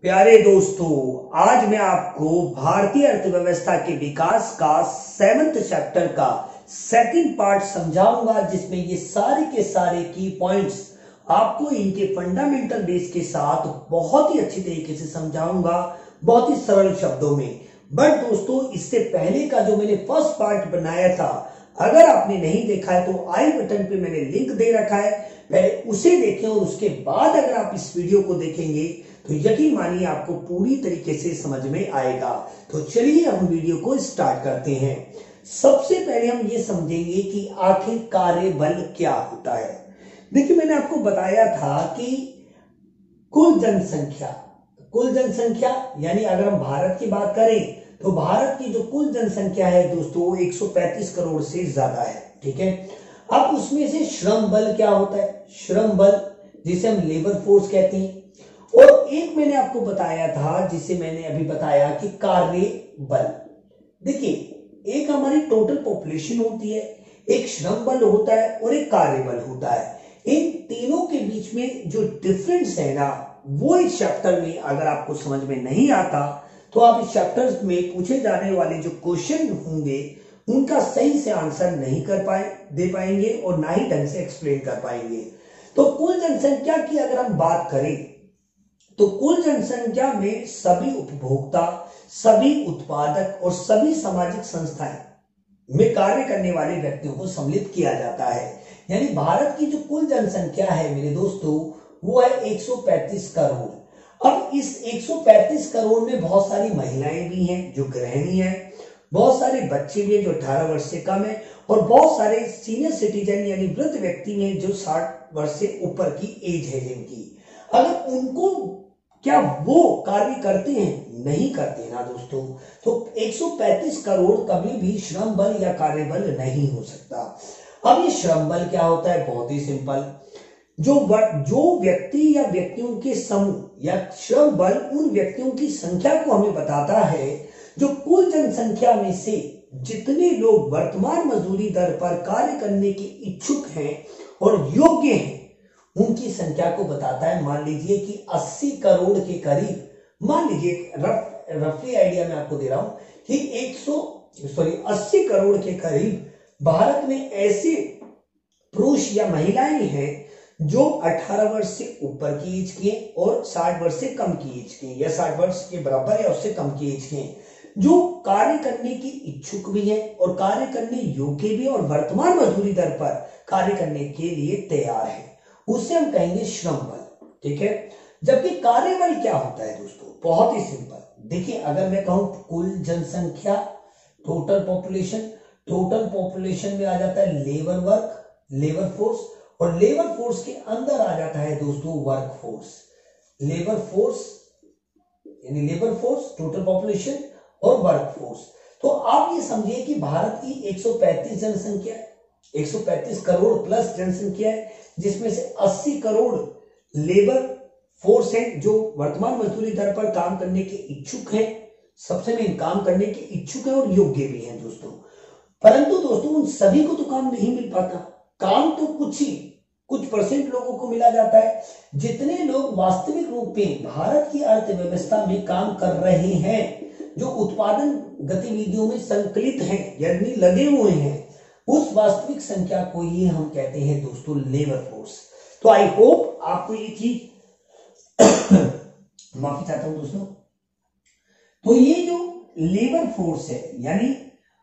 प्यारे दोस्तों, आज मैं आपको भारतीय अर्थव्यवस्था के विकास का 7th चैप्टर का सेकंड पार्ट समझाऊंगा, जिसमें ये सारे के सारे की पॉइंट्स आपको इनके फंडामेंटल बेस के साथ बहुत ही अच्छी तरीके से समझाऊंगा, बहुत ही सरल शब्दों में। बट दोस्तों, इससे पहले का जो मैंने फर्स्ट पार्ट बनाया था, अगर आपने नहीं देखा है तो आई बटन पे मैंने लिंक दे रखा है, पहले उसे देखें और उसके बाद अगर आप इस वीडियो को देखेंगे तो यकीन मानिए आपको पूरी तरीके से समझ में आएगा। तो चलिए हम वीडियो को स्टार्ट करते हैं। सबसे पहले हम ये समझेंगे कि आखिर कार्य बल क्या होता है। देखिए, मैंने आपको बताया था कि कुल जनसंख्या यानी अगर हम भारत की बात करें तो भारत की जो कुल जनसंख्या है दोस्तों 135 करोड़ से ज्यादा है। ठीक है, अब उसमें से श्रम बल क्या होता है? श्रम बल जिसे हम लेबर फोर्स कहते हैं, और एक मैंने आपको बताया था जिसे मैंने अभी बताया कि कार्य बल। देखिए, एक हमारी टोटल पॉपुलेशन होती है, एक श्रम बल होता है और एक कार्य बल होता है। इन तीनों के बीच में जो डिफरेंस है ना, वो इस चैप्टर में अगर आपको समझ में नहीं आता तो आप इस चैप्टर में पूछे जाने वाले जो क्वेश्चन होंगे उनका सही से आंसर नहीं दे पाएंगे और ना ही ढंग से एक्सप्लेन कर पाएंगे। तो कुल जनसंख्या की अगर हम बात करें तो कुल जनसंख्या में सभी उपभोक्ता, सभी उत्पादक और सभी सामाजिक संस्थाएं में कार्य करने वाले व्यक्तियों को सम्मिलित किया जाता है। यानी भारत की जो कुल जनसंख्या है मेरे दोस्तों, वो है 135 करोड़। अब इस 135 करोड़ में बहुत सारी महिलाएं भी हैं जो गृहिणी हैं, बहुत सारे बच्चे भी हैं जो 18 वर्ष से कम है, और बहुत सारे सीनियर सिटीजन यानी वृद्ध व्यक्ति हैं जो 60 वर्ष से ऊपर की एज है जिनकी। अगर उनको क्या वो कार्य करते हैं? नहीं करते ना दोस्तों। तो 135 करोड़ कभी भी श्रम बल या कार्य बल नहीं हो सकता। अब ये श्रम बल क्या होता है? बहुत ही सिंपल, जो व्यक्ति या व्यक्तियों के समूह या श्रम बल उन व्यक्तियों की संख्या को हमें बताता है जो कुल जनसंख्या में से जितने लोग वर्तमान मजदूरी दर पर कार्य करने के इच्छुक हैं और योग्य हैं उनकी संख्या को बताता है। मान लीजिए कि 80 करोड़ के करीब, मान लीजिए रफली आइडिया मैं आपको दे रहा हूं कि 80 करोड़ के करीब भारत में ऐसे पुरुष या महिलाएं हैं जो 18 वर्ष से ऊपर की एज के और 60 वर्ष से कम की एज के या 60 वर्ष के बराबर या उससे कम की एज के, जो कार्य करने की इच्छुक भी है और कार्य करने योग्य भी और वर्तमान मजदूरी दर पर कार्य करने के लिए तैयार है, उसे हम कहेंगे श्रम बल। ठीक है, जबकि कार्य बल क्या होता है दोस्तों? बहुत ही सिंपल। देखिए, अगर मैं कहूं कुल जनसंख्या, टोटल पॉपुलेशन में आ जाता है लेबर फोर्स, और लेबर फोर्स के अंदर आ जाता है दोस्तों work force. Labour force, total population और वर्क फोर्स। तो आप ये समझिए कि भारत की 135 जनसंख्या है, 135 करोड़ प्लस जनसंख्या है, जिसमें से 80 करोड़ लेबर फोर्स है जो वर्तमान मजदूरी दर पर काम करने के इच्छुक है, सबसे मेन काम करने के इच्छुक है और योग्य भी हैं दोस्तों। परंतु दोस्तों, उन सभी को तो काम नहीं मिल पाता। काम तो कुछ परसेंट लोगों को मिला जाता है। जितने लोग वास्तविक रूप में भारत की अर्थव्यवस्था में काम कर रहे हैं, जो उत्पादन गतिविधियों में संकलित हैं यानी लगे हुए हैं, उस वास्तविक संख्या को ही हम कहते हैं दोस्तों लेबर फोर्स। तो आई होप आपको ये चीज माफी चाहता हूं दोस्तों। तो ये जो लेबर फोर्स है यानी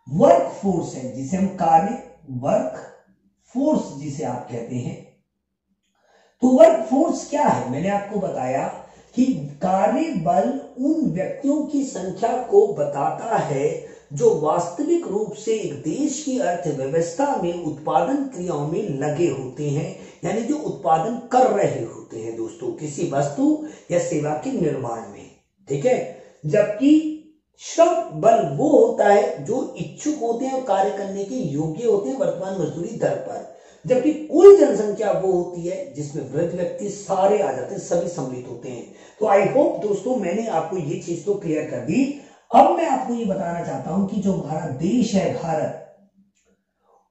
वर्क फोर्स है, जिसे हम वर्क फोर्स जिसे आप कहते हैं, तो वर्क फोर्स क्या है? मैंने आपको बताया कि कार्य बल उन व्यक्तियों की संख्या को बताता है जो वास्तविक रूप से एक देश की अर्थव्यवस्था में उत्पादन क्रियाओं में लगे होते हैं, यानी जो उत्पादन कर रहे होते हैं दोस्तों किसी वस्तु या सेवा के निर्माण में। ठीक है, जबकि श्रम बल वो होता है जो इच्छुक होते हैं और कार्य करने के योग्य होते हैं वर्तमान मजदूरी दर पर, जबकि कुल जनसंख्या वो होती है जिसमें वृद्ध व्यक्ति सारे आ जाते हैं, सभी सम्मिलित होते हैं। तो आई होप दोस्तों मैंने आपको ये चीज तो क्लियर कर दी। अब मैं आपको ये बताना चाहता हूं कि जो हमारा देश है भारत,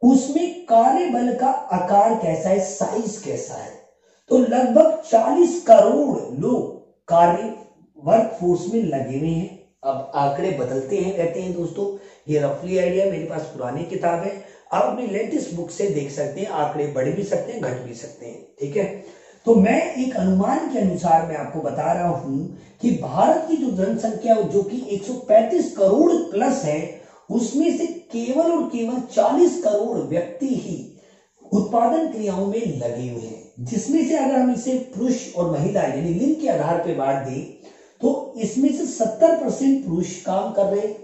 उसमें कार्य बल का आकार कैसा है, साइज कैसा है। तो लगभग 40 करोड़ लोग कार्य वर्क फोर्स में लगे हुए हैं। अब आंकड़े बदलते हैं रहते हैं दोस्तों, ये रफली आइडिया, मेरे पास पुरानी किताब है, आप अपनी लेटेस्ट बुक से देख सकते हैं, आंकड़े बढ़ भी सकते हैं घट भी सकते हैं, ठीक है। तो मैं एक अनुमान के अनुसार मैं आपको बता रहा हूं कि भारत की जो जनसंख्या जो कि 135 करोड़ प्लस है, उसमें से केवल और केवल 40 करोड़ व्यक्ति ही उत्पादन क्रियाओं में लगे हुए हैं, जिसमें से अगर हम इसे पुरुष और महिला यानी लिंग के आधार पर बांट दें तो इसमें से 70% पुरुष काम कर रहे हैं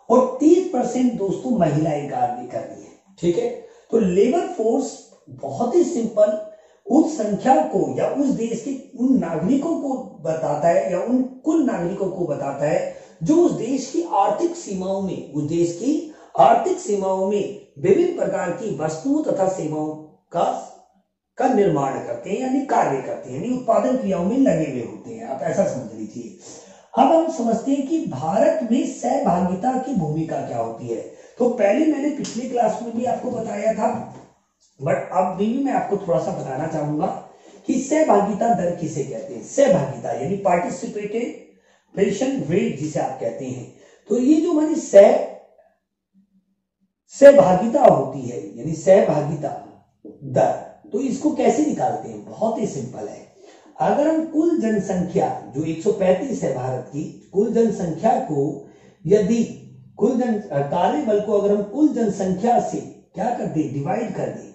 और 30% दोस्तों महिलाएं कार्य कर रही है, ठीक है। तो लेबर फोर्स बहुत ही सिंपल उस संख्या को या उस देश के उन नागरिकों को बताता है या उन कुल नागरिकों को बताता है जो उस देश की आर्थिक सीमाओं में, उस देश की आर्थिक सीमाओं में विभिन्न प्रकार की वस्तुओं तथा सेवाओं का निर्माण करते हैं यानी कार्य करते हैं, यानी उत्पादन क्रियाओं में लगे हुए होते हैं, आप ऐसा समझ लीजिए। अब हम समझते हैं कि भारत में सहभागिता की भूमिका क्या होती है। तो पहले मैंने पिछली क्लास में भी आपको बताया था, बट अब भी मैं आपको थोड़ा सा बताना चाहूंगा कि सहभागिता दर किसे कहते हैं। सहभागिता यानी पार्टिसिपेशन रेट जिसे आप कहते हैं। तो ये जो हमारी सहभागिता होती है यानी सहभागिता दर, तो इसको कैसे निकालते हैं, बहुत ही सिंपल है। अगर हम कुल जनसंख्या जो 135 है भारत की, कुल जनसंख्या को यदि कार्य बल को अगर हम कुल जनसंख्या से क्या कर दे, डिवाइड कर दे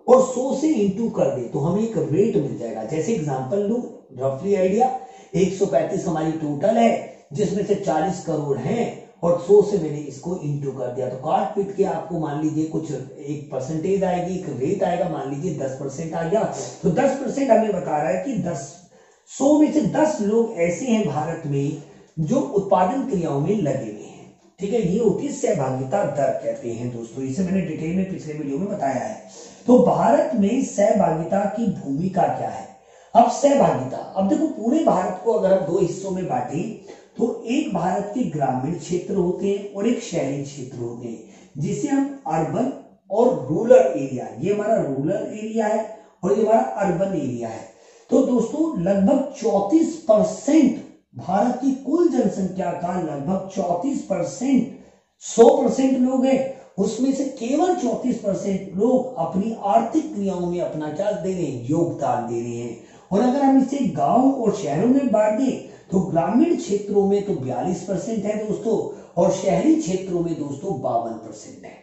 और 100 से इंटू कर दे तो हमें एक रेट मिल जाएगा। जैसे एग्जांपल लो, रफली आइडिया 135 हमारी टोटल है जिसमें से 40 करोड़ हैं और 100 से मैंने इसको इंटू कर दिया, तो काट पीट के आपको मान लीजिए कुछ एक परसेंटेज आएगी, एक रेट आएगा, मान लीजिए 10% आ गया। तो 10% हमें बता रहा है कि 100 में से 10 लोग ऐसे हैं भारत में जो उत्पादन क्रियाओं में लगे हुए हैं, ठीक है। ये होती है सहभागिता दर कहते हैं दोस्तों, इसे मैंने डिटेल में पिछले वीडियो में बताया है। तो भारत में सहभागिता की भूमिका क्या है। अब सहभागिता, अब देखो पूरे भारत को अगर हम 2 हिस्सों में बांटे तो एक भारत के ग्रामीण क्षेत्र होते हैं और एक शहरी क्षेत्र होते हैं, जिसे हम अर्बन और रूरल एरिया, ये हमारा रूरल एरिया है और ये हमारा अर्बन एरिया है। तो दोस्तों लगभग 34% भारत की कुल जनसंख्या का लगभग 34%, 100% लोग हैं, उसमें से केवल 34% लोग अपनी आर्थिक क्रियाओं में अपना क्या दे रहे हैं, योगदान दे रहे हैं। और अगर हम इसे गांव और शहरों में बांट दें तो ग्रामीण क्षेत्रों में तो 42% है दोस्तों और शहरी क्षेत्रों में दोस्तों 52% है।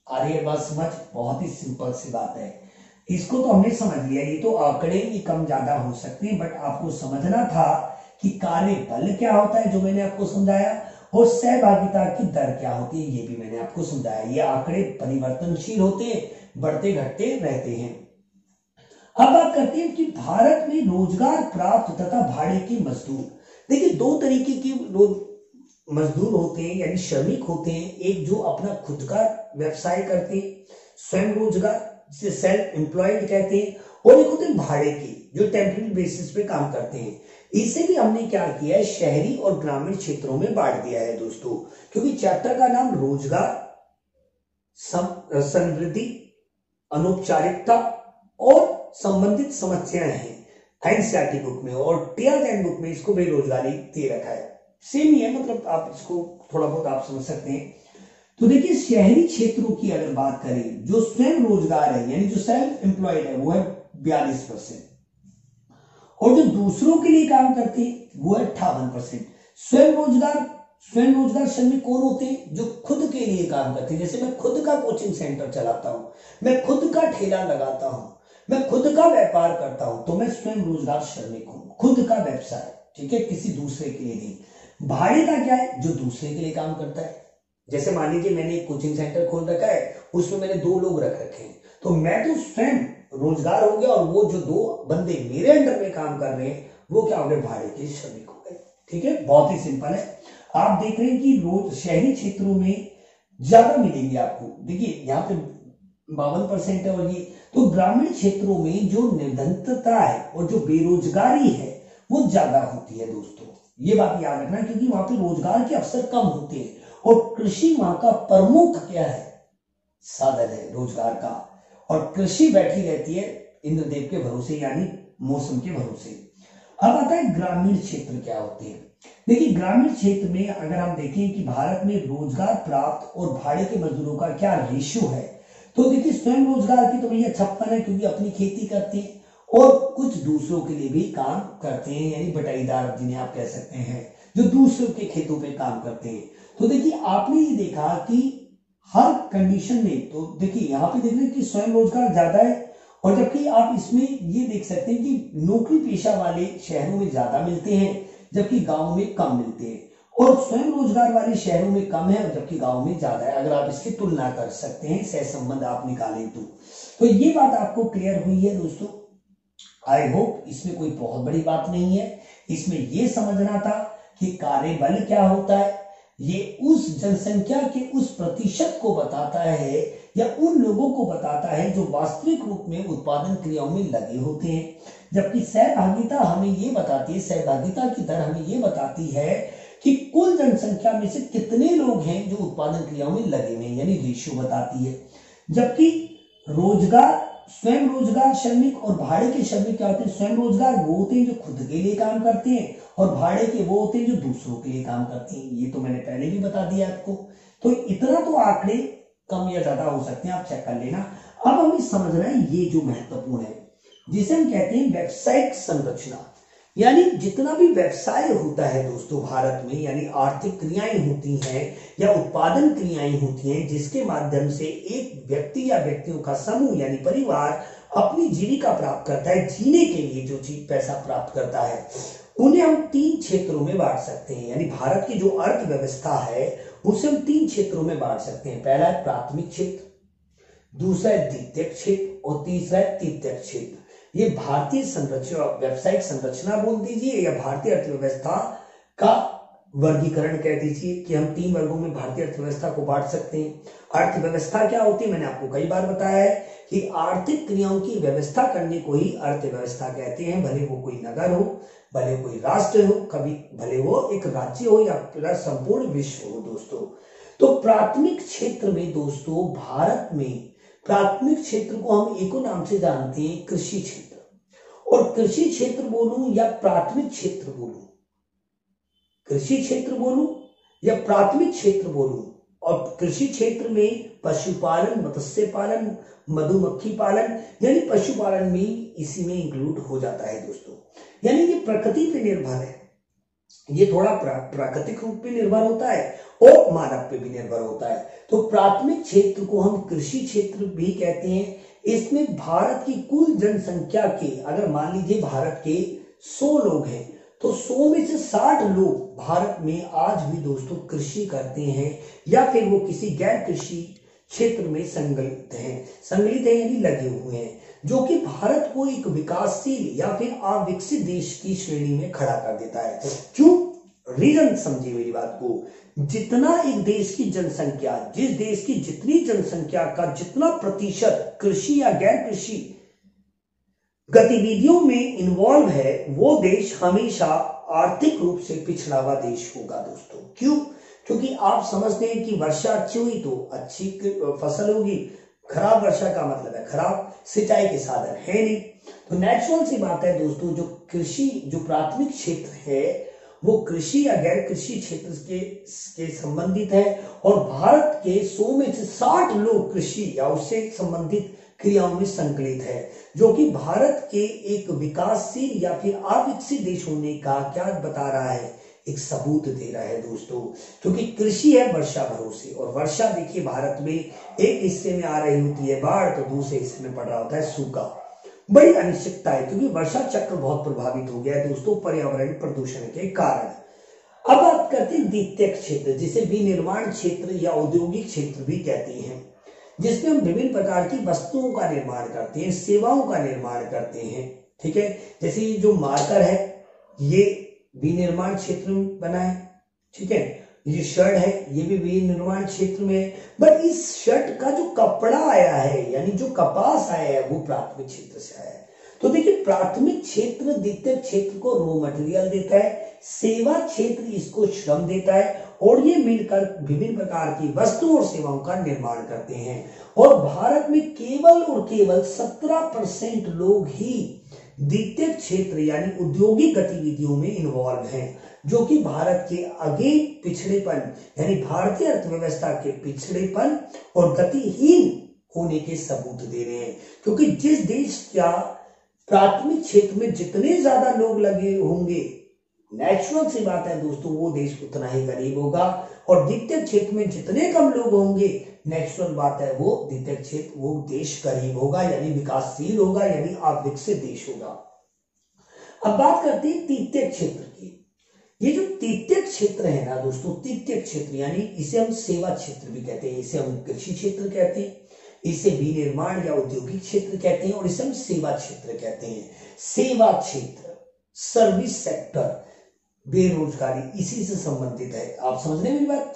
आ रही है बात समझ, बहुत ही सिंपल सी बात है, इसको तो हमने समझ लिया। ये तो आंकड़े ही कम ज्यादा हो सकते हैं, बट आपको समझना था कि कार्य बल क्या होता है जो मैंने आपको समझाया, और सहभागिता की दर क्या होती है ये भी मैंने आपको समझाया। ये आंकड़े परिवर्तनशील होते हैं, बढ़ते घटते रहते हैं। अब बात करते हैं कि भारत में रोजगार प्राप्त तथा भाड़े के मजदूर। देखिए 2 तरीके के मजदूर होते हैं यानी श्रमिक होते हैं, एक जो अपना खुद का व्यवसाय करते हैं, स्वयं रोजगार जिसे सेल्फ एम्प्लॉयड कहते हैं, और एक होते हैं भाड़े के जो टेम्परेरी बेसिस पे काम करते हैं। इसे भी हमने क्या किया है, शहरी और ग्रामीण क्षेत्रों में बांट दिया है दोस्तों, क्योंकि चैप्टर का नाम रोजगार, समृद्धि, अनौपचारिकता और संबंधित समस्याएं हैं एनसीईआरटी बुक में, और टीयर एंड बुक में इसको बेरोजगारी दे रखा है। सेम ही है, मतलब आप इसको थोड़ा बहुत आप समझ सकते हैं। तो देखिए शहरी क्षेत्रों की अगर बात करें, जो स्वयं रोजगार है यानी जो सेल्फ एम्प्लॉयड है वो है 42%, और जो दूसरों के लिए काम करते हैं वो है 58%। स्वयं रोजगार श्रमिक कौन होते हैं, जो खुद के लिए काम करते हैं। जैसे मैं खुद का कोचिंग सेंटर चलाता हूं, मैं खुद का ठेला लगाता हूं, मैं खुद का व्यापार करता हूं, तो मैं स्वयं रोजगार श्रमिक हूं, खुद का व्यवसाय, ठीक है, किसी दूसरे के लिए नहीं। भाड़े का क्या है, जो दूसरे के लिए काम करता है। जैसे मान लीजिए मैंने एक कोचिंग सेंटर खोल रखा है, उसमें मैंने 2 लोग रख रखे हैं, तो मैं तो स्वयं रोजगार हो गया और वो जो 2 बंदे मेरे अंडर में काम कर रहे हैं वो क्या हो गए, भाड़े के श्रमिक हो गए, ठीक है। बहुत ही सिंपल है। आप देख रहे हैं कि रोज शहरी क्षेत्रों में ज्यादा मिलेंगे आपको, देखिए यहाँ पे 52% है, और ये तो ग्रामीण क्षेत्रों में जो निर्धनता है और जो बेरोजगारी है वो ज्यादा होती है दोस्तों, ये बात याद रखना, क्योंकि वहां पे रोजगार के अवसर कम होते हैं और कृषि वहां का प्रमुख क्या है, साधन है रोजगार का, और कृषि बैठी रहती है इंद्रदेव के भरोसे यानी मौसम के भरोसे। अब आता है ग्रामीण क्षेत्र क्या होते हैं। देखिए ग्रामीण क्षेत्र में अगर हम देखें कि भारत में रोजगार प्राप्त और भाड़े के मजदूरों का क्या रेशियो है, तो देखिए स्वयं रोजगार की तो भैया 56 है क्योंकि अपनी खेती करते हैं, और कुछ दूसरों के लिए भी काम करते हैं, यानी बटाईदार जिन्हें आप कह सकते हैं, जो दूसरों के खेतों पे काम करते हैं। तो देखिए आपने ये देखा कि हर कंडीशन में, तो देखिए यहाँ पे देख रहे हैं कि स्वयं रोजगार ज्यादा है, और जबकि आप इसमें ये देख सकते हैं कि नौकरी पेशा वाले शहरों में ज्यादा मिलते हैं जबकि गांव में कम मिलते हैं, और स्वयं रोजगार वाले शहरों में कम है जबकि गांव में ज्यादा है। अगर आप इसकी तुलना कर सकते हैं, सहसंबंध आप निकालें तो ये बात आपको क्लियर हुई है दोस्तों। आई होप इसमें कोई बहुत बड़ी बात नहीं है। इसमें यह समझना था कि कार्यबल क्या होता है, ये उस जनसंख्या के उस प्रतिशत को बताता है या उन लोगों को बताता है जो वास्तविक रूप में उत्पादन क्रियाओं में लगे होते हैं, जबकि सहभागिता हमें ये बताती है, सहभागिता की दर हमें ये बताती है कि कुल जनसंख्या में से कितने लोग हैं जो उत्पादन क्रियाओं में लगे हुए हैं, यानी रेशियो बताती है। जबकि रोजगार, स्वयं रोजगार श्रमिक और भाड़े के श्रमिक क्या होते हैं, स्वयं रोजगार वो होते हैं जो खुद के लिए काम करते हैं, और भाड़े के वो होते हैं जो दूसरों के लिए काम करते हैं। ये तो मैंने पहले भी बता दिया आपको। तो इतना तो आंकड़े कम या ज्यादा हो सकते हैं, आप चेक कर लेना। अब हमें समझना है ये जो महत्वपूर्ण है, जिसे हम कहते हैं व्यावसायिक संरचना, यानी जितना भी व्यवसाय होता है दोस्तों भारत में, यानी आर्थिक क्रियाएं होती हैं या उत्पादन क्रियाएं होती हैं जिसके माध्यम से एक व्यक्ति या व्यक्तियों का समूह यानी परिवार अपनी जीविका प्राप्त करता है, जीने के लिए जो चीज पैसा प्राप्त करता है, उन्हें हम 3 क्षेत्रों में बांट सकते हैं। यानी भारत की जो अर्थव्यवस्था है उसे हम 3 क्षेत्रों में बांट सकते हैं। पहला है प्राथमिक क्षेत्र, दूसरा है द्वितीयक क्षेत्र और तीसरा है तृतीयक क्षेत्र। ये भारतीय संरचना, व्यावसायिक संरचना बोल दीजिए या भारतीय अर्थव्यवस्था का वर्गीकरण कह दीजिए कि हम 3 वर्गों में भारतीय अर्थव्यवस्था को बांट सकते हैं। अर्थव्यवस्था क्या होती है, मैंने आपको कई बार बताया है कि आर्थिक क्रियाओं की व्यवस्था करने को ही अर्थव्यवस्था कहते हैं, भले वो कोई नगर हो, भले कोई राष्ट्र हो, कभी भले वो एक राज्य हो या पूरा संपूर्ण विश्व हो दोस्तों। तो प्राथमिक क्षेत्र में दोस्तों भारत में प्राथमिक क्षेत्र को हम एको नाम से जानते हैं, कृषि क्षेत्र। और कृषि क्षेत्र बोलूं या प्राथमिक क्षेत्र बोलूं, कृषि क्षेत्र बोलूं या प्राथमिक क्षेत्र बोलूं, और कृषि क्षेत्र में पशुपालन, मत्स्य पालन, मधुमक्खी पालन यानी पशुपालन में इसी में इंक्लूड हो जाता है दोस्तों। यानी ये प्रकृति पे निर्भर है, ये थोड़ा प्राकृतिक रूप पे निर्भर होता है और मानव पे भी निर्भर होता है। तो प्राथमिक क्षेत्र को हम कृषि क्षेत्र भी कहते हैं। इसमें भारत की कुल जनसंख्या के, अगर मान लीजिए भारत के 100 लोग हैं तो 100 में से 60 लोग भारत में आज भी दोस्तों कृषि करते हैं या फिर वो किसी गैर कृषि क्षेत्र में संगलित है यानी लगे हुए हैं, जो कि भारत को एक विकासशील या फिर अविकसित देश की श्रेणी में खड़ा कर देता है। क्यों? रीजन समझिए मेरी बात को। जितना एक देश की जनसंख्या, जिस देश की जितनी जनसंख्या का जितना प्रतिशत कृषि या गैर कृषि गतिविधियों में इन्वॉल्व है, वो देश हमेशा आर्थिक रूप से पिछड़ा हुआ देश होगा दोस्तों। क्यों? क्योंकि आप समझते हैं कि वर्षा अच्छी हुई तो अच्छी फसल होगी, खराब वर्षा का मतलब है खराब सिंचाई के साधन है नहीं। तो नेचुरल सी बात है दोस्तों, जो कृषि, जो प्राथमिक क्षेत्र है वो कृषि या गैर कृषि क्षेत्र के संबंधित है, और भारत के 100 में से 60 लोग कृषि या उससे संबंधित क्रियाओं में संकलित है, जो कि भारत के एक विकासशील या फिर अविकसित देश होने का क्या बता रहा है, एक सबूत दे रहा है दोस्तों। क्योंकि कृषि है वर्षा भरोसे, और वर्षा देखिए भारत में एक हिस्से में आ रही होती है बाढ़, तो दूसरे हिस्से में पड़ रहा होता है सूखा। बड़ी अनिश्चितता है क्योंकि वर्षा चक्र बहुत प्रभावित हो गया है दोस्तों पर्यावरण प्रदूषण के कारण। अब बात करते हैं द्वितीयक क्षेत्र, जिसे विनिर्माण क्षेत्र या औद्योगिक क्षेत्र भी कहते हैं, जिसमें हम विभिन्न प्रकार की वस्तुओं का निर्माण करते हैं, सेवाओं का निर्माण करते हैं। ठीक है, जैसे ये जो मार्कर है ये विनिर्माण क्षेत्र में बना है। ठीक है, ये शर्ट है ये भी विनिर्माण क्षेत्र में है, बट इस शर्ट का जो कपड़ा आया है यानी जो कपास आया है वो प्राथमिक क्षेत्र से आया है। तो देखिए प्राथमिक क्षेत्र द्वितीयक क्षेत्र को रॉ मटेरियल देता है, सेवा क्षेत्र इसको श्रम देता है, और ये मिलकर विभिन्न प्रकार की वस्तुओं और सेवाओं का निर्माण करते हैं। और भारत में केवल और केवल 17% लोग ही द्वितीय क्षेत्र यानी औद्योगिक गतिविधियों में इन्वॉल्व हैं, जो कि भारत के आगे पिछड़ेपन यानी भारतीय अर्थव्यवस्था के पिछड़ेपन और गतिहीन होने के सबूत दे रहे हैं। क्योंकि जिस देश का प्राथमिक क्षेत्र में जितने ज्यादा लोग लगे होंगे, नेचुरल सी बात है दोस्तों, वो देश उतना ही गरीब होगा, और द्वितीय क्षेत्र में जितने कम लोग होंगे, नेचुरल बात है वो द्वितीय क्षेत्र वो देश गरीब होगा, यानी विकासशील होगा, यानी अविकसित देश होगा। अब बात करते हैं तृतीय क्षेत्र की। ये जो तृतीय क्षेत्र है ना दोस्तों, तृतीय क्षेत्र यानी इसे हम सेवा क्षेत्र भी कहते हैं, इसे हम कृषि क्षेत्र कहते हैं, इसे विनिर्माण या औद्योगिक क्षेत्र कहते हैं, और इसे हम सेवा क्षेत्र कहते हैं। सेवा क्षेत्र, सर्विस सेक्टर, बेरोजगारी इसी से संबंधित है। आप समझ रहे हैं मेरी बात?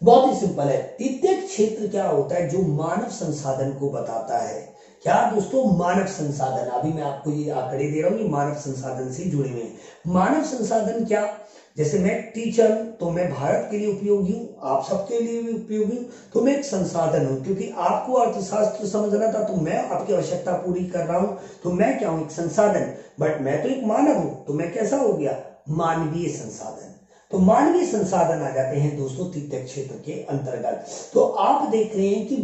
बहुत ही सिंपल है। तृतीय क्षेत्र क्या होता है? जो मानव संसाधन को बताता है। क्या दोस्तों? मानव संसाधन। अभी मैं आपको ये आंकड़े दे रहा हूं, ये मानव संसाधन से जुड़े हुए हैं। मानव संसाधन क्या? जैसे मैं टीचर हूं तो मैं भारत के लिए उपयोगी हूं, आप सबके लिए भी उपयोगी हूं, तो मैं एक संसाधन हूं। क्योंकि आपको अर्थशास्त्र समझना था तो मैं आपकी आवश्यकता पूरी कर रहा हूं, तो मैं क्या हूं? एक संसाधन। बट मैं तो एक मानव हूं, तो मैं कैसा हो गया? मानवीय संसाधन। तो मानवीय संसाधन आ जाते हैं दोस्तों तृतीय क्षेत्र के अंतर्गत। तो आप देख रहे हैं कि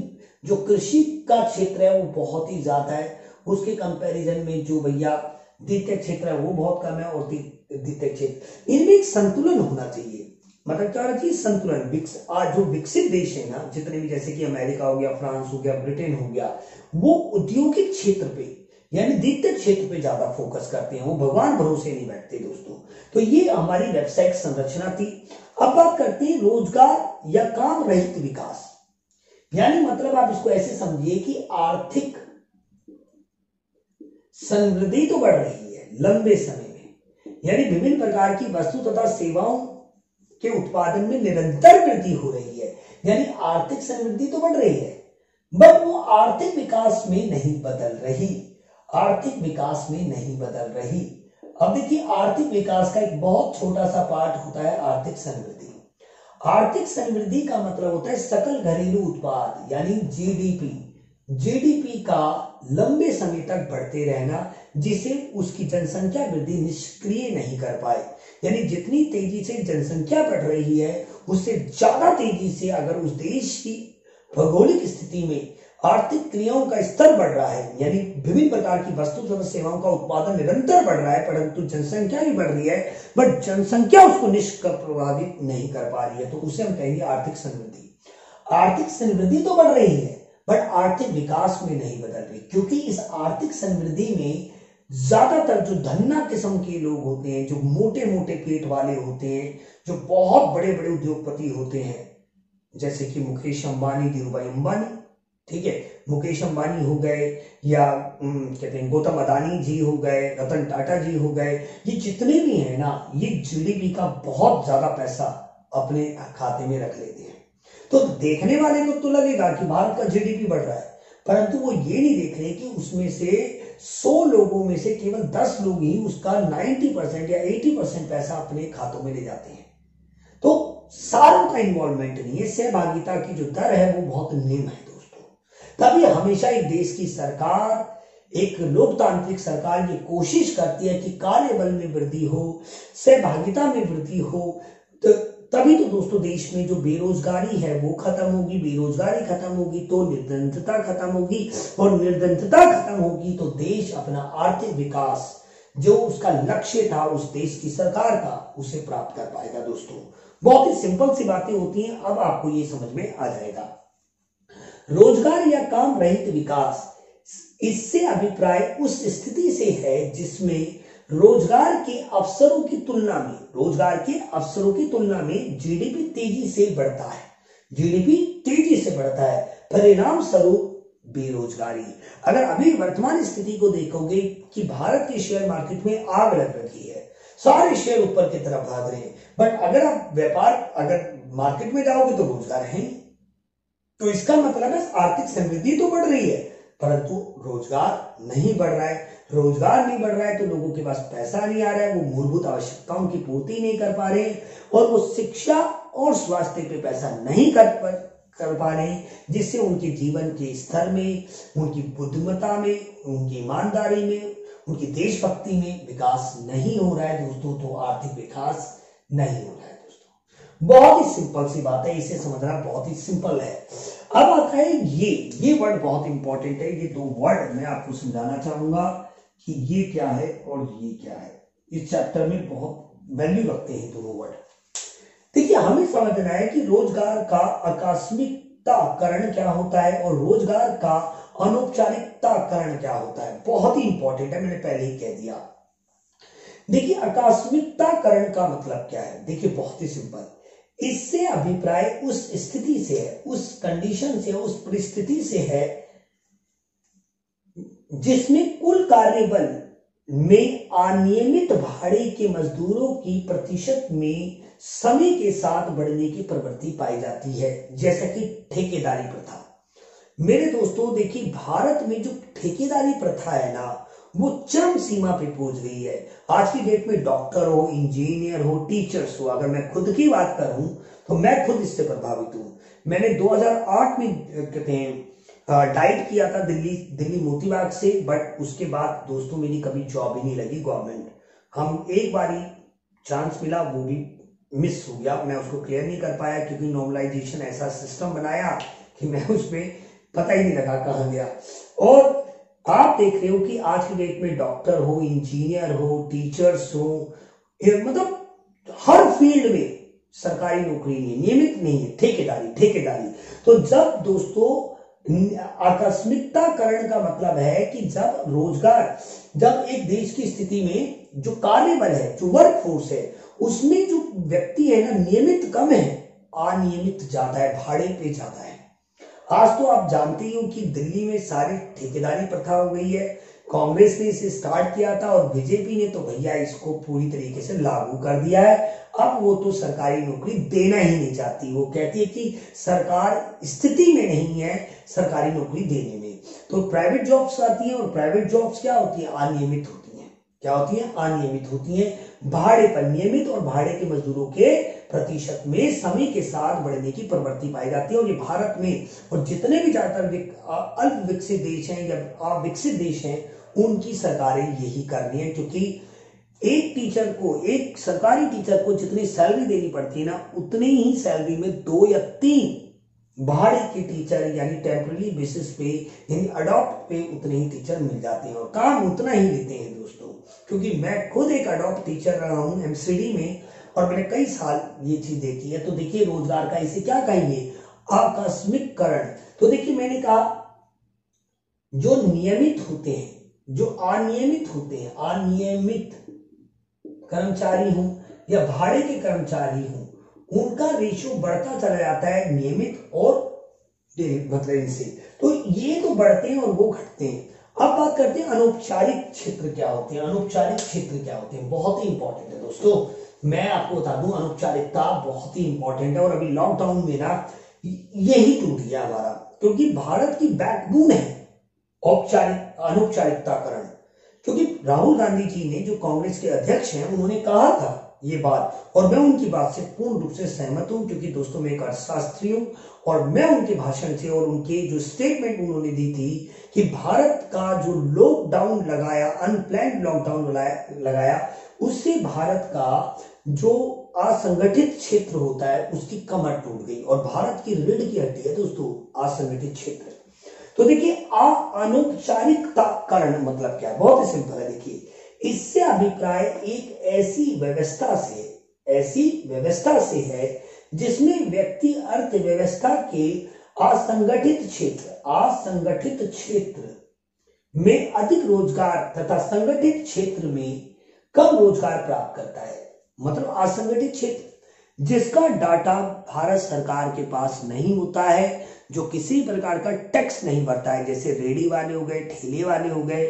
जो कृषि का क्षेत्र है वो बहुत ही ज्यादा है, उसके कंपैरिजन में जो भैया द्वितीय क्षेत्र है वो बहुत कम है, और द्वितीय क्षेत्र, इनमें एक संतुलन होना चाहिए। मतलब क्या होना चाहिए? संतुलन। आज जो विकसित देश है ना, जितने भी, जैसे कि अमेरिका हो गया, फ्रांस हो गया, ब्रिटेन हो गया, वो औद्योगिक क्षेत्र पे यानी द्वितीय क्षेत्र पे ज्यादा फोकस करते हैं, वो भगवान भरोसे नहीं बैठते दोस्तों। तो ये हमारी वेबसाइट संरचना थी। अब बात करते हैं रोजगार या काम रहित विकास। यानी मतलब आप इसको ऐसे समझिए कि आर्थिक समृद्धि तो बढ़ रही है लंबे समय में, यानी विभिन्न प्रकार की वस्तु तथा सेवाओं के उत्पादन में निरंतर वृद्धि हो रही है, यानी आर्थिक समृद्धि तो बढ़ रही है, बट वो आर्थिक विकास में नहीं बदल रही, आर्थिक विकास में नहीं बदल रही। अब देखिए, आर्थिक विकास का एक बहुत छोटा सा पार्ट होता है आर्थिक समृद्धि। आर्थिक समृद्धि का मतलब होता है सकल घरेलू उत्पाद यानी जीडीपी, जीडीपी का लंबे समय तक बढ़ते रहना, जिसे उसकी जनसंख्या वृद्धि निष्क्रिय नहीं कर पाए। यानी जितनी तेजी से जनसंख्या बढ़ रही है, उससे ज्यादा तेजी से अगर उस देश की भौगोलिक स्थिति में आर्थिक क्रियाओं का स्तर बढ़ रहा है, यानी विभिन्न प्रकार की वस्तु तथा सेवाओं का उत्पादन निरंतर बढ़ रहा है, परंतु जनसंख्या भी बढ़ रही है, बट जनसंख्या उसको प्रभावित नहीं कर पा रही है, तो उसे हम कहेंगे आर्थिक समृद्धि। आर्थिक समृद्धि तो बढ़ रही है, बट आर्थिक विकास में नहीं बदल रही, क्योंकि इस आर्थिक समृद्धि में ज्यादातर जो धन्ना किस्म के लोग होते हैं, जो मोटे मोटे पेट वाले होते हैं, जो बहुत बड़े बड़े उद्योगपति होते हैं, जैसे कि मुकेश अंबानी, धीरूभाई अंबानी, ठीक है, मुकेश अंबानी हो गए, या कहते हैं गौतम अदानी जी हो गए, रतन टाटा जी हो गए, ये जितने भी हैं ना, ये जीडीपी का बहुत ज्यादा पैसा अपने खाते में रख लेते हैं। तो देखने वाले को तो लगेगा कि भारत का जीडीपी बढ़ रहा है, परंतु वो ये नहीं देख रहे कि उसमें से 100 लोगों में से केवल 10 लोग ही उसका 90% या 80% पैसा अपने खातों में ले जाते हैं। तो सारों का इन्वॉल्वमेंट नहीं है, सहभागिता की जो दर है वो बहुत निम्न है दोस्तों। तभी हमेशा एक देश की सरकार, एक लोकतांत्रिक सरकार ये कोशिश करती है कि कार्यबल में वृद्धि हो, सहभागिता में वृद्धि हो, तो तभी तो दोस्तों देश में जो बेरोजगारी है वो खत्म होगी, बेरोजगारी खत्म होगी तो निर्धनता खत्म होगी, और निर्धनता खत्म होगी तो देश अपना आर्थिक विकास जो उसका लक्ष्य था उस देश की सरकार का, उसे प्राप्त कर पाएगा दोस्तों। बहुत ही सिंपल सी बातें होती हैं, अब आपको ये समझ में आ जाएगा। रोजगार या काम रहित विकास, इससे अभिप्राय उस स्थिति से है जिसमें रोजगार के अवसरों की तुलना में जीडीपी तेजी से बढ़ता है, जीडीपी तेजी से बढ़ता है, परिणाम स्वरूप बेरोजगारी। अगर अभी वर्तमान स्थिति को देखोगे कि भारत के शेयर मार्केट में आग लग रखी है, सारे शेयर ऊपर की तरफ भाग रहे हैं, बट अगर आप अगर मार्केट में जाओगे तो रोजगार है, तो इसका मतलब है आर्थिक समृद्धि तो बढ़ रही है, परंतु रोजगार नहीं बढ़ रहा है। रोजगार नहीं बढ़ रहा है तो लोगों के पास पैसा नहीं आ रहा है, वो मूलभूत आवश्यकताओं की पूर्ति नहीं कर पा रहे, और वो शिक्षा और स्वास्थ्य पे पैसा नहीं कर पा रहे, जिससे उनके जीवन के स्तर में, उनकी बुद्धिमत्ता में, उनकी ईमानदारी में, उनकी देशभक्ति में विकास नहीं हो रहा है दोस्तों, तो आर्थिक विकास नहीं हो रहा है दोस्तों। बहुत ही सिंपल सी बात है, इसे समझना बहुत ही सिंपल है। अब आता है ये वर्ड बहुत इंपॉर्टेंट है। ये दो वर्ड मैं आपको समझाना चाहूंगा कि ये क्या है और ये क्या है। इस चैप्टर में बहुत वैल्यू रखते हैं दोनों वर्ड। देखिए, हमें समझना है कि रोजगार का आकस्मिकताकरण क्या होता है और रोजगार का अनौपचारिकताकरण क्या होता है। बहुत ही इंपॉर्टेंट है, मैंने पहले ही कह दिया। देखिए, आकस्मिकताकरण का मतलब क्या है। देखिए, बहुत ही सिंपल, इससे अभिप्राय उस स्थिति से है, उस कंडीशन से, उस परिस्थिति से है जिसमें कुल कार्यबल में अनियमित भाड़े के मजदूरों की प्रतिशत में समय के साथ बढ़ने की प्रवृत्ति पाई जाती है, जैसा कि ठेकेदारी प्रथा। मेरे दोस्तों देखिए, भारत में जो ठेकेदारी प्रथा है ना, वो चरम सीमा पे पहुंच गई है। आज की डेट में डॉक्टर हो, इंजीनियर हो, टीचर्स हो, अगर मैं खुद की बात करूं तो मैं खुद इससे प्रभावित हूं। मैंने 2008 में कहते हैं डाइट किया था दिल्ली मोतीबाग से, बट उसके बाद दोस्तों मेरी कभी जॉब ही नहीं लगी गवर्नमेंट। हम एक बारी चांस मिला, वो भी मिस हो गया, मैं उसको क्लियर नहीं कर पाया क्योंकि नॉर्मलाइजेशन ऐसा सिस्टम बनाया कि मैं उसमें पता ही नहीं लगा कहां गया। और आप देख रहे हो कि आज की डेट में डॉक्टर हो, इंजीनियर हो, टीचर्स हो, मतलब हर फील्ड में सरकारी नौकरी नहीं, नियमित नहीं है, ठेकेदारी। तो जब दोस्तों आकस्मिकताकरण का मतलब है कि जब एक देश की स्थिति में जो कार्यबल है, जो वर्क फोर्स है, उसमें जो व्यक्ति है ना, नियमित कम है, अनियमित ज्यादा है, भाड़े पे ज्यादा है। आज तो आप जानते ही हो कि दिल्ली में सारी ठेकेदारी प्रथा हो गई है। कांग्रेस ने इसे स्टार्ट किया था और बीजेपी ने तो भैया इसको पूरी तरीके से लागू कर दिया है। अब वो तो सरकारी नौकरी देना ही नहीं चाहती, वो कहती है कि सरकार स्थिति में नहीं है सरकारी नौकरी देने में। तो प्राइवेट जॉब्स आती हैं और प्राइवेट जॉब्स क्या होती है, अनियमित होती हैं। क्या होती है, अनियमित होती हैं, भाड़े पर नियमित और भाड़े के मजदूरों के प्रतिशत में समय के साथ बढ़ने की प्रवृत्ति पाई जाती है। और ये भारत में और जितने भी ज्यादातर अल्प विकसित देश हैं या अविकसित देश हैं, उनकी सरकारें यही कर रही हैं, क्योंकि एक सरकारी टीचर को जितनी सैलरी देनी पड़ती है ना, उतनी ही सैलरी में 2 या 3 भाड़े के टीचर यानी टेम्पररी बेसिस पे यानी अडॉप्ट पे उतने ही टीचर मिल जाते हैं और काम उतना ही लेते हैं दोस्तों। क्योंकि मैं खुद एक अडॉप्ट टीचर रहा हूं एमसीडी में और मैंने कई साल ये चीज देखी है। तो देखिए, रोजगार का इसे क्या कहेंगे, आकस्मिककरण। तो देखिए, मैंने कहा जो नियमित होते हैं, जो अनियमित होते हैं, अनियमित कर्मचारी हूं या भाड़े के कर्मचारी हूं, उनका रेशियो बढ़ता चला जाता है नियमित और मतलब इनसे। तो ये तो बढ़ते हैं और वो घटते हैं। अब बात करते हैं अनौपचारिक क्षेत्र क्या होते हैं। अनौपचारिक क्षेत्र क्या होते हैं, बहुत ही इंपॉर्टेंट है दोस्तों। मैं आपको बता दूं, अनौपचारिकता बहुत ही इंपॉर्टेंट है और अभी लॉकडाउन में ना यही टूट गया हमारा, क्योंकि भारत की बैकबोन है अनौपचारिकताकरण। क्योंकि राहुल गांधी जी ने, जो कांग्रेस के अध्यक्ष हैं, उन्होंने कहा था ये बात और मैं उनकी बात से पूर्ण रूप से सहमत हूं, क्योंकि दोस्तों मैं एक अर्थशास्त्री हूं और मैं उनके भाषण से और उनके जो स्टेटमेंट उन्होंने दी थी कि भारत का जो लॉकडाउन लगाया, अनप्लान्ड लॉकडाउन लगाया, उससे भारत का जो असंगठित क्षेत्र होता है उसकी कमर टूट गई और भारत की रीढ़ की हड्डी है दोस्तों असंगठित क्षेत्र। तो देखिए, अनौपचारिकताकरण मतलब क्या है, बहुत ही सिंपल है। देखिए, इससे अभिप्राय एक ऐसी व्यवस्था से है जिसमें व्यक्ति अर्थव्यवस्था के असंगठित क्षेत्र में अधिक रोजगार तथा संगठित क्षेत्र में कम रोजगार प्राप्त करता है। मतलब असंगठित क्षेत्र जिसका डाटा भारत सरकार के पास नहीं होता है, जो किसी प्रकार का टैक्स नहीं भरता है, जैसे रेडी वाले हो गए, ठेले वाले हो गए,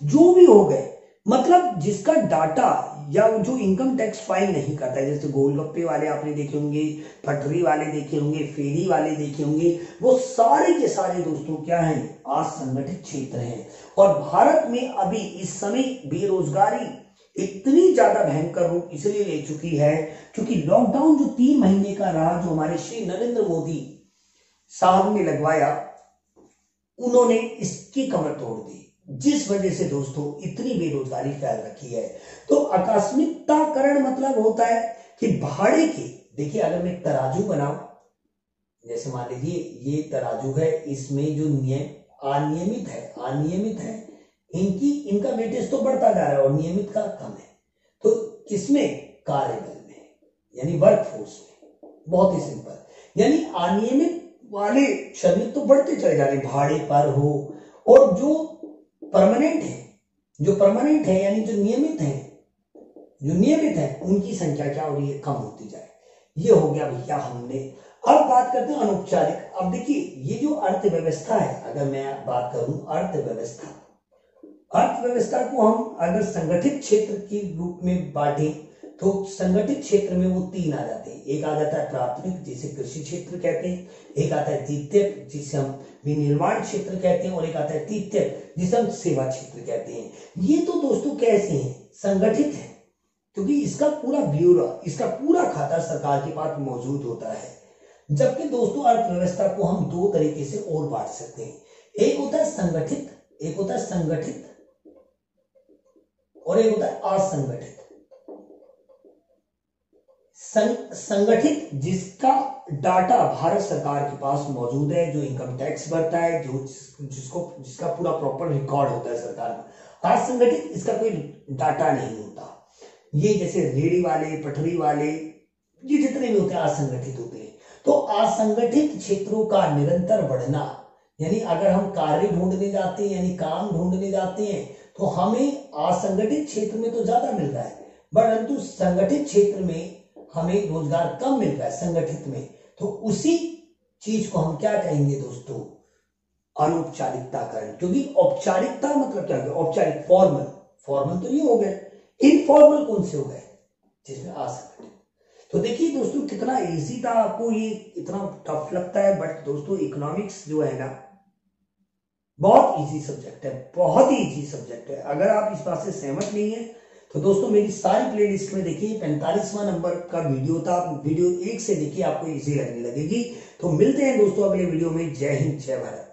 जो भी हो गए, मतलब जिसका डाटा या जो इनकम टैक्स फाइल नहीं करता है, जैसे गोलगप्पे वाले आपने देखे होंगे, पटरी वाले देखे होंगे, फेरी वाले देखे होंगे, वो सारे के सारे दोस्तों क्या हैं, असंगठित क्षेत्र हैं। और भारत में अभी इस समय बेरोजगारी इतनी ज्यादा भयंकर रूप इसलिए ले चुकी है क्योंकि लॉकडाउन जो 3 महीने का रहा, जो हमारे श्री नरेंद्र मोदी साहब ने लगवाया, उन्होंने इसकी कमर तोड़ दी। जिस वजह से दोस्तों इतनी बेरोजगारी फैल रखी है। तो आकस्मिकताकरण मतलब होता है कि भाड़े के, देखिए अगर मैं तराजू बनाऊं, जैसे मान लीजिए ये तराजू है, इसमें जो अनियमित है इनका वेटेज तो बढ़ता जा रहा है और नियमित का कम है। तो किसमें? कार्यबल में, यानी वर्कफोर्स में। बहुत ही सिंपल, यानी अनियमित वाले श्रमिक तो बढ़ते चले जा रहे हैं भाड़े पर हो, और जो परमानेंट है यानी जो नियमित है उनकी संख्या क्या हो रही है? कम होती जाए। ये हो गया भैया हमने। अब बात करते हैं अनौपचारिक। अब देखिए ये जो अर्थव्यवस्था है, अगर मैं बात करूं अर्थव्यवस्था को हम अगर संगठित क्षेत्र के रूप में बांटें तो संगठित क्षेत्र में वो 3 आ जाते हैं। एक आ जाता है प्राथमिक, जिसे कृषि क्षेत्र कहते हैं, एक आता है द्वितीयक जिसे हम विनिर्माण क्षेत्र कहते हैं, और एक आता है तृतीयक जिसे हम सेवा क्षेत्र कहते हैं। ये तो दोस्तों कैसे हैं? संगठित है, क्योंकि इसका पूरा ब्यूरो, इसका पूरा खाता सरकार के पास मौजूद होता है। जबकि दोस्तों अर्थव्यवस्था को हम 2 तरीके से और बांट सकते हैं। एक होता है संगठित और एक होता है असंगठित। संगठित जिसका डाटा भारत सरकार के पास मौजूद है, जो इनकम टैक्स भरता है, जिसका पूरा प्रॉपर रिकॉर्ड होता है सरकार में। असंगठित इसका कोई डाटा नहीं होता। ये जैसे रेहड़ी वाले, पटरी वाले, ये जितने भी होते हैं असंगठित होते हैं। तो असंगठित क्षेत्रों का निरंतर बढ़ना, यानी अगर हम कार्य ढूंढने जाते हैं यानी काम ढूंढने जाते हैं तो हमें असंगठित क्षेत्र में तो ज्यादा मिल रहा है, परंतु संगठित क्षेत्र में हमें रोजगार कम मिल रहा है संगठित में। तो उसी चीज को हम क्या कहेंगे दोस्तों? अनौपचारिकताकरण। क्योंकि औपचारिकता मतलब क्या होगा? औपचारिक, फॉर्मल तो ये हो गए, इनफॉर्मल कौन से हो गए? जिसमें असंगठित। तो देखिए दोस्तों कितना इजी था, आपको ये इतना टफ लगता है, बट दोस्तों इकोनॉमिक्स जो है ना बहुत इजी सब्जेक्ट है, बहुत ही इजी सब्जेक्ट है। अगर आप इस बात से सहमत नहीं है तो दोस्तों मेरी सारी प्लेलिस्ट में देखिए 45वां नंबर का वीडियो था, वीडियो 1 से देखिए, आपको इजी लगने लगेगी। तो मिलते हैं दोस्तों अगले वीडियो में। जय हिंद, जय भारत।